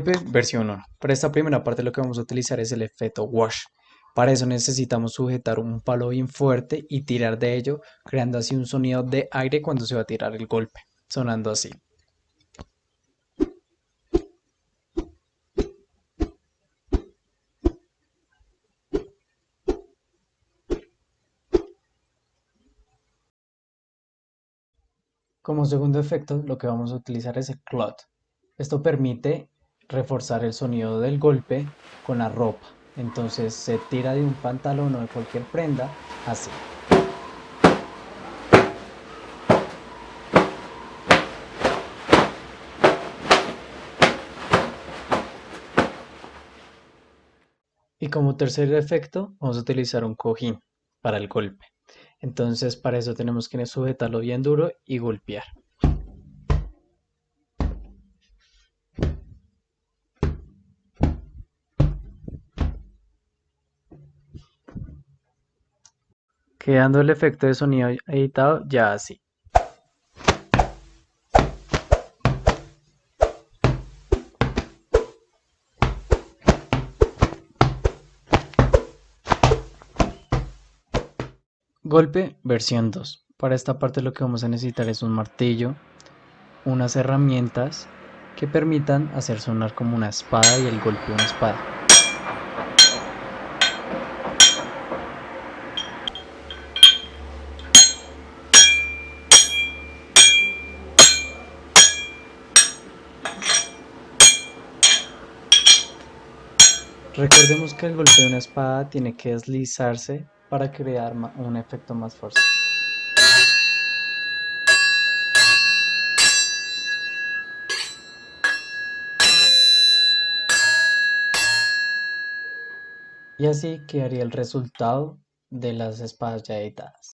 Golpe versión 1. Para esta primera parte lo que vamos a utilizar es el efecto wash. Para eso necesitamos sujetar un palo bien fuerte y tirar de ello, creando así un sonido de aire cuando se va a tirar el golpe, sonando así. Como segundo efecto, lo que vamos a utilizar es el clot. Esto permite reforzar el sonido del golpe con la ropa. Entonces se tira de un pantalón o de cualquier prenda así. Y como tercer efecto, vamos a utilizar un cojín para el golpe. Entonces, para eso tenemos que sujetarlo bien duro y golpear. Quedando el efecto de sonido editado ya así. Golpe versión 2. Para esta parte lo que vamos a necesitar es un martillo, unas herramientas que permitan hacer sonar como una espada y el golpe de una espada. Recordemos que el golpe de una espada tiene que deslizarse para crear un efecto más fuerte. Y así quedaría el resultado de las espadas ya editadas.